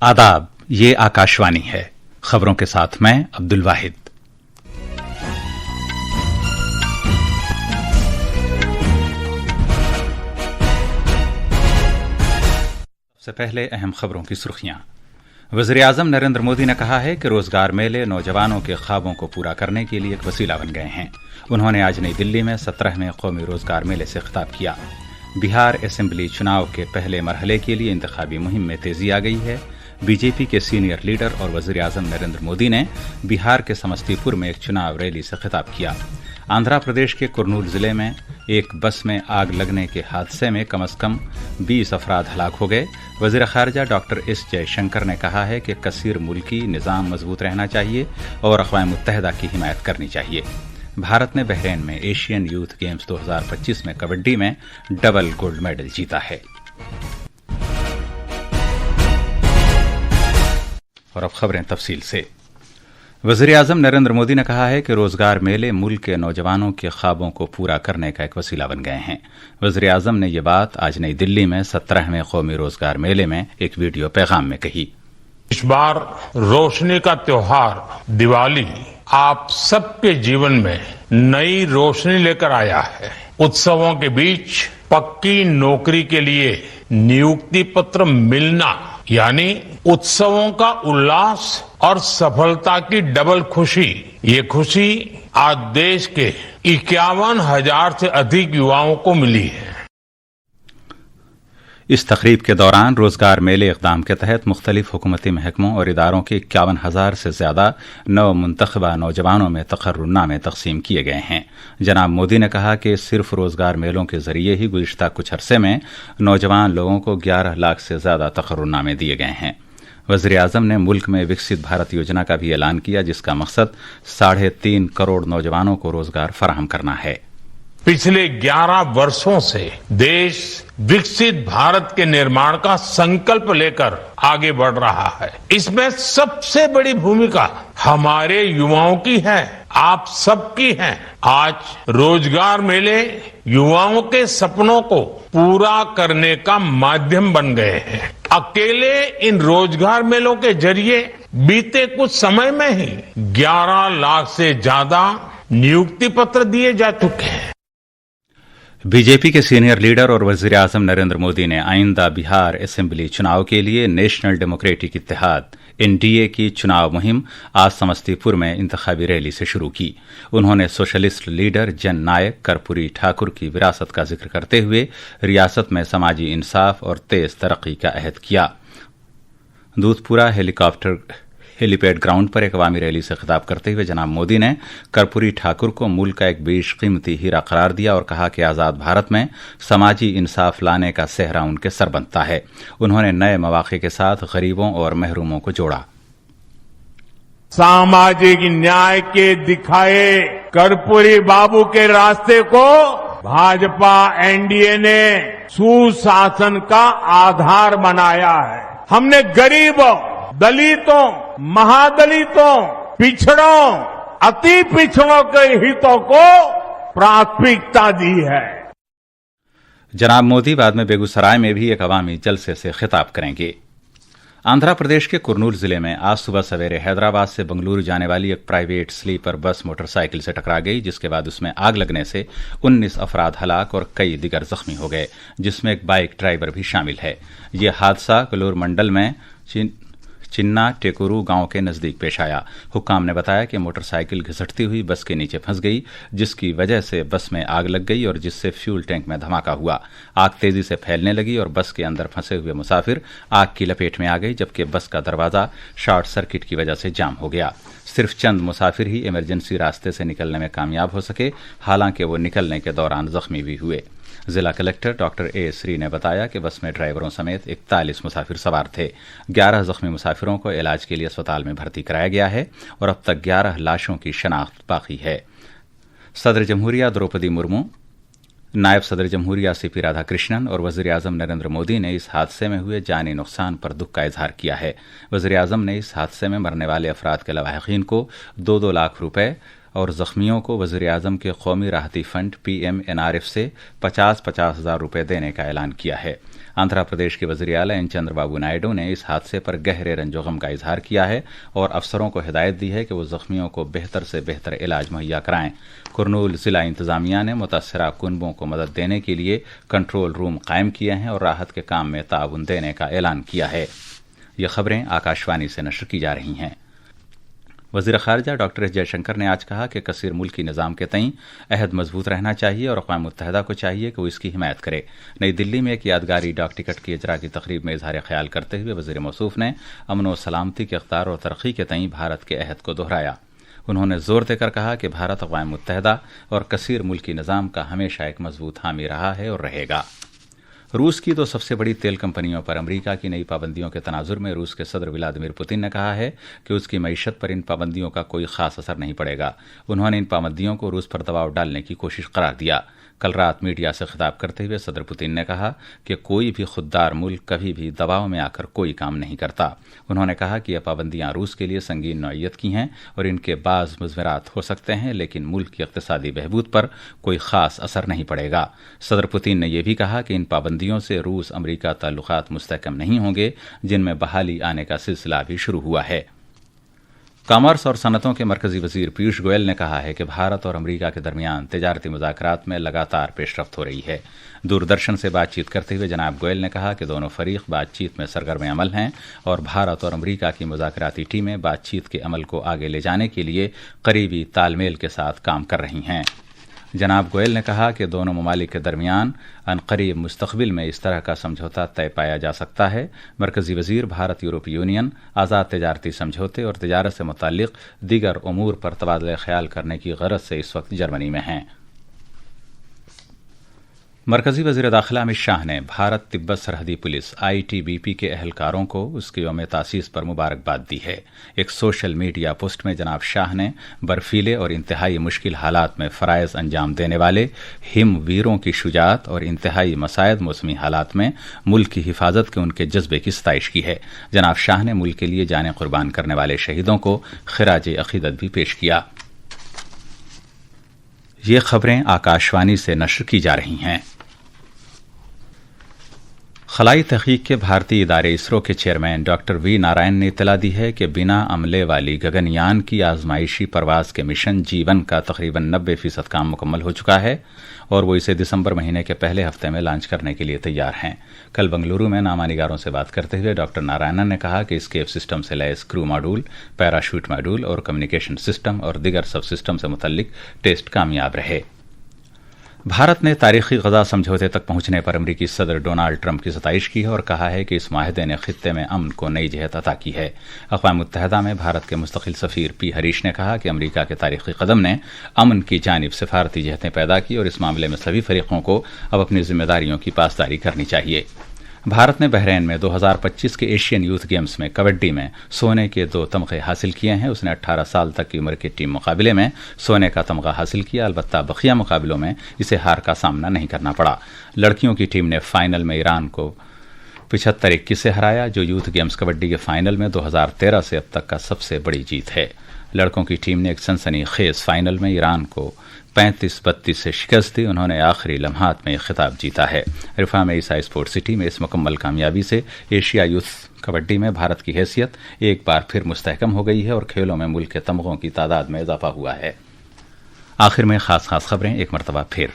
आदाब, ये आकाशवाणी है। खबरों के साथ मैं अब्दुल वाहिद। सबसे पहले अहम खबरों की सुर्खियां। वज़ीर-ए-आज़म नरेंद्र मोदी ने कहा है कि रोजगार मेले नौजवानों के ख्वाबों को पूरा करने के लिए एक वसीला बन गए हैं। उन्होंने आज नई दिल्ली में 17वें कौमी रोजगार मेले से खिताब किया। बिहार असेंबली चुनाव के पहले मरहले के लिए इंतखाबी मुहिम में तेजी आ गई है। बीजेपी के सीनियर लीडर और वज़ीर-ए-आज़म नरेंद्र मोदी ने बिहार के समस्तीपुर में एक चुनाव रैली से खिताब किया। आंध्र प्रदेश के कुर्नूल जिले में एक बस में आग लगने के हादसे में कम से कम 20 अफराद हलाक हो गए। वज़ीर ख़ारजा डॉक्टर एस जयशंकर ने कहा है कि कसीर मुल्की निज़ाम मजबूत रहना चाहिए और अक़वाम मुत्तहिदा की हिमायत करनी चाहिए। भारत ने बहरीन में एशियन यूथ गेम्स 2025 में कबड्डी में डबल गोल्ड मेडल जीता है। और अब खबरें तफसील से। वज़ीर-ए-आज़म नरेंद्र मोदी ने कहा है कि रोजगार मेले मुल्क के नौजवानों के ख्वाबों को पूरा करने का एक वसीला बन गए हैं। वज़ीर-ए-आज़म ने ये बात आज नई दिल्ली में 17वें कौमी रोजगार मेले में एक वीडियो पैगाम में कही। इस बार रोशनी का त्योहार दिवाली आप सबके जीवन में नई रोशनी लेकर आया है। उत्सवों के बीच पक्की नौकरी के लिए नियुक्ति पत्र मिलना यानी उत्सवों का उल्लास और सफलता की डबल खुशी, ये खुशी आज देश के 51,000 से अधिक युवाओं को मिली है। इस तकरीब के दौरान रोजगार मेले इक़दाम के तहत मुख्तलिफ हुकूमती महकमों और इदारों के 51,000 से ज्यादा नव मुंतखबा नौजवानों में तकर्रुनामे तकसीम किए गए हैं। जनाब मोदी ने कहा कि सिर्फ रोजगार मेलों के जरिए ही गुज़िश्ता कुछ अरसे में नौजवान लोगों को 11 लाख से ज्यादा तकर्रुनामे दिए गए हैं। वज़ीर-ए-आज़म ने मुल्क में विकसित भारत योजना का भी ऐलान किया, जिसका मकसद 3.5 करोड़ नौजवानों को रोजगार फराहम करना है। पिछले 11 वर्षों से देश विकसित भारत के निर्माण का संकल्प लेकर आगे बढ़ रहा है। इसमें सबसे बड़ी भूमिका हमारे युवाओं की है, आप सबकी है। आज रोजगार मेले युवाओं के सपनों को पूरा करने का माध्यम बन गए हैं। अकेले इन रोजगार मेलों के जरिए बीते कुछ समय में ही 11 लाख से ज्यादा नियुक्ति पत्र दिए जा चुके हैं। बीजेपी के सीनियर लीडर और वज़ीर-ए-आज़म नरेंद्र मोदी ने आइंदा बिहार असेंबली चुनाव के लिए नेशनल डेमोक्रेटिक इत्तेहाद एनडीए की चुनाव मुहिम आज समस्तीपुर में इंतखाबी रैली से शुरू की। उन्होंने सोशलिस्ट लीडर जन नायक कर्पूरी ठाकुर की विरासत का जिक्र करते हुए रियासत में समाजी इंसाफ और तेज तरक्की का अहद किया। दूधपुरा हेलीपैड ग्राउंड पर एक अवामी रैली से खिताब करते हुए जनाब मोदी ने कर्पूरी ठाकुर को मुल्क का एक बेशकीमती हीरा करार दिया और कहा कि आजाद भारत में समाजी इंसाफ लाने का सेहरा उनके सर बनता है। उन्होंने नए मौके के साथ गरीबों और महरूमों को जोड़ा। सामाजिक न्याय के दिखाए कर्पूरी बाबू के रास्ते को भाजपा एनडीए ने सुशासन का आधार बनाया है। हमने गरीबों, दलितों, महादलितों, पिछड़ों, अति पिछड़ों के हितों को प्राथमिकता दी है। जनाब मोदी बाद में बेगूसराय में भी एक अवामी जलसे से खिताब करेंगे। आंध्र प्रदेश के कुर्नूल जिले में आज सुबह सवेरे हैदराबाद से बंगलुरु जाने वाली एक प्राइवेट स्लीपर बस मोटरसाइकिल से टकरा गई, जिसके बाद उसमें आग लगने से 19 अफराद हलाक और कई दिगर जख्मी हो गए, जिसमें एक बाइक ड्राइवर भी शामिल है। यह हादसा कलूर मंडल में चिन्ना टेकुरू गांव के नजदीक पेश आया। हुक्काम ने बताया कि मोटरसाइकिल घिसटती हुई बस के नीचे फंस गई, जिसकी वजह से बस में आग लग गई और जिससे फ्यूल टैंक में धमाका हुआ। आग तेजी से फैलने लगी और बस के अंदर फंसे हुए मुसाफिर आग की लपेट में आ गई, जबकि बस का दरवाजा शॉर्ट सर्किट की वजह से जाम हो गया। सिर्फ चंद मुसाफिर ही इमरजेंसी रास्ते से निकलने में कामयाब हो सके, हालांकि वो निकलने के दौरान जख्मी भी हुए। जिला कलेक्टर डॉक्टर ए श्री ने बताया कि बस में ड्राइवरों समेत 41 मुसाफिर सवार थे। 11 जख्मी मुसाफिरों को इलाज के लिए अस्पताल में भर्ती कराया गया है और अब तक 11 लाशों की शनाख्त बाकी है। सदर जमहूरिया द्रौपदी मुर्मू, नायब सदर जमहूरिया सीपी राधाकृष्णन और वज़ीर-ए-आज़म नरेंद्र मोदी ने इस हादसे में हुए जानी नुकसान पर दुख का इजहार किया है। वज़ीर-ए-आज़म ने इस हादसे में मरने वाले अफराद के लवाहिकीन को 2-2 लाख रुपए और जख्मियों को वज़ीर आज़म के कौमी राहती फंड PMNRF से 50-50 हज़ार रुपये देने का ऐलान किया है। आंध्र प्रदेश के वज़ीर आला एन चंद्रबाबू नायडू ने इस हादसे पर गहरे रंजो गम का इजहार किया है और अफसरों को हिदायत दी है कि वो जख्मियों को बेहतर से बेहतर इलाज मुहैया कराएं। कुरनूल जिला इंतजामिया ने मुतासरा कुनबों को मदद देने के लिए कंट्रोल रूम कायम किए हैं और राहत के काम में ताउन देने का ऐलान किया है। ये खबरें आकाशवाणी से नश्र की जा रही हैं। वज़ीर ख़ारिजा डॉक्टर एस जयशंकर ने आज कहा कि कसीर मुल्की निज़ाम के तईं अहद मजबूत रहना चाहिए और अक़वाम मुत्तहिदा को चाहिए कि वो इसकी हिमायत करे। नई दिल्ली में एक यादगारी डाक टिकट की इजरा की तकरीब में इजहार ख्याल करते हुए वज़ीर मौसूफ ने अमन व सलामती के इक़्तिदार और तरक्की के तईं भारत के अहद को दोहराया। उन्होंने जोर देकर कहा कि भारत अक़वाम मुत्तहिदा और कसीर मुल्की निज़ाम का हमेशा एक मजबूत हामी रहा है और रहेगा। रूस की 2 सबसे बड़ी तेल कंपनियों पर अमेरिका की नई पाबंदियों के तनाजुर में रूस के सदर व्लादिमीर पुतिन ने कहा है कि उसकी मईशत पर इन पाबंदियों का कोई खास असर नहीं पड़ेगा। उन्होंने इन पाबंदियों को रूस पर दबाव डालने की कोशिश करार दिया। कल रात मीडिया से खिताब करते हुए सदर पुतिन ने कहा कि कोई भी खुददार मुल्क कभी भी दबाव में आकर कोई काम नहीं करता। उन्होंने कहा कि यह पाबंदियां रूस के लिए संगीन नौइयत की हैं और इनके बाज़ मुज़मरात हो सकते हैं, लेकिन मुल्क की इक़्तिसादी बहबूद पर कोई खास असर नहीं पड़ेगा। सदर पुतिन ने यह भी कहा कि इन पाबंदियों से रूस अमरीका ताल्लुकात मुस्तहकम नहीं होंगे, जिनमें बहाली आने का सिलसिला भी शुरू हुआ है। कॉमर्स और सनतों के मरकजी वजीर पीयूष गोयल ने कहा है कि भारत और अमेरिका के दरमियान तिजारती मुज़ाकरात में लगातार पेशरफ्त हो रही है। दूरदर्शन से बातचीत करते हुए जनाब गोयल ने कहा कि दोनों फरीक बातचीत में सरगर्म अमल हैं और भारत और अमेरिका की मुज़ाकराती टीमें बातचीत के अमल को आगे ले जाने के लिए करीबी तालमेल के साथ काम कर रही हैं। जनाब गोयल ने कहा कि दोनों ममालिक के दरमियान अनकरीब मुस्तक़बिल में इस तरह का समझौता तय पाया जा सकता है। मरकजी वजीर भारत यूरोपीय यूनियन, आज़ाद तजारती समझौते और तजारत से मुताल्लिक़ दीगर उमूर पर तबादला ख्याल करने की गरज से इस वक्त जर्मनी में हैं। मरकजी वज़ीर दाखिला अमित शाह ने भारत तिब्बत सरहदी पुलिस ITBP के अहलकारों को उसके यौम तासीस पर मुबारकबाद दी है। एक सोशल मीडिया पोस्ट में जनाब शाह ने बर्फीले और इंतहाई मुश्किल हालात में फ़राइज़ अंजाम देने वाले हिम वीरों की शुजाअत और इंतहाई मसायद मौसमी हालात में मुल्क की हिफाजत के उनके जज्बे की सताइश की है। जनाब शाह ने मुल्क के लिए जानें कुर्बान करने वाले शहीदों को खिराज अक़ीदत भी पेश किया। ये खबरें आकाशवाणी से नश्र की जा रही हैं। खलाई तहकीक के भारतीय इदारे इसरो के चेयरमैन डॉक्टर V नारायण ने इत्तला दी है कि बिना अमले वाली गगनयान की आजमाइशी परवाज के मिशन G1 का तकरीबन 90% काम मुकम्मल हो चुका है और वो इसे दिसंबर महीने के पहले हफ्ते में लॉन्च करने के लिए तैयार हैं। कल बंगलुरु में नामानिगारों से बात करते हुए डॉक्टर नारायणन ने कहा कि स्केप सिस्टम से lace crew module, parachute module और कम्युनिकेशन सिस्टम और दीगर सब सिस्टम से मुतल्लिक टेस्ट कामयाब रहे। भारत ने तारीखी गजा समझौते तक पहुंचने पर अमरीकी सदर डोनाल्ड ट्रंप की सताइश की है और कहा है कि इस माहदे ने खित्ते में अमन को नई जहत अता की है। अक़वाम मुत्तहिदा में भारत के मुस्तकिल सफ़ीर P हरीश ने कहा कि अमरीका के तारीखी कदम ने अमन की जानिब सिफारती जहतें पैदा की और इस मामले में सभी फरीकों को अब अपनी जिम्मेदारियों की पासदारी करनी चाहिए। भारत ने बहरीन में 2025 के एशियन यूथ गेम्स में कबड्डी में सोने के 2 तमगे हासिल किए हैं। उसने 18 साल तक की उम्र की टीम मुकाबले में सोने का तमगा हासिल किया। अलबत्ता बकिया मुकाबलों में इसे हार का सामना नहीं करना पड़ा। लड़कियों की टीम ने फाइनल में ईरान को 75-21 से हराया, जो यूथ गेम्स कबड्डी के फाइनल में 2013 से अब तक का सबसे बड़ी जीत है। लड़कों की टीम ने एक सनसनीखेज फाइनल में ईरान को 35-32 से शिकस्त दी। उन्होंने आखिरी लम्हात में खिताब जीता है। रिफा में ईसा स्पोर्ट सिटी में इस मुकम्मल कामयाबी से एशिया यूथ कबड्डी में भारत की हैसियत एक बार फिर मुस्तहकम हो गई है और खेलों में मुल्क के तमगों की तादाद में इजाफा हुआ है। आखिर में खास खबरें एक मरतबा फिर।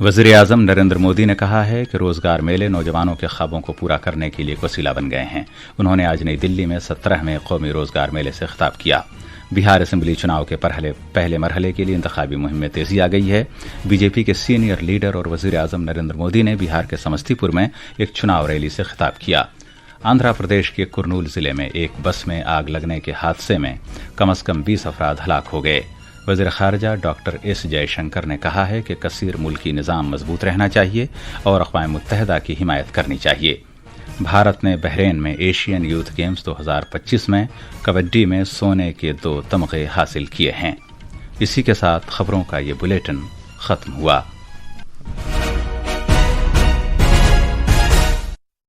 वज़ीर आज़म नरेंद्र मोदी ने कहा है कि रोजगार मेले नौजवानों के ख्वाबों को पूरा करने के लिए एक वसीला बन गए हैं। उन्होंने आज नई दिल्ली में 17वें कौमी रोजगार मेले से खिताब किया। बिहार असेंबली चुनाव के पहले मरहले के लिए इंतखाबी मुहिम में तेजी आ गई है। बीजेपी के सीनियर लीडर और वज़ीर आज़म नरेंद्र मोदी ने बिहार के समस्तीपुर में एक चुनाव रैली से खिताब किया। आंध्र प्रदेश के कुरनूल जिले में एक बस में आग लगने के हादसे में कम से कम 20 अफराद हलाक हो गए। वज़ीर ख़ारिजा डॉक्टर एस जयशंकर ने कहा है कि कसीर मुल्की निज़ाम मजबूत रहना चाहिए और अक़वाम मुत्तहिदा की हिमायत करनी चाहिए। भारत ने बहरीन में एशियन यूथ गेम्स 2025 में कबड्डी में सोने के 2 तमगे हासिल किए हैं। इसी के साथ खबरों का ये बुलेटिन ख़त्म हुआ।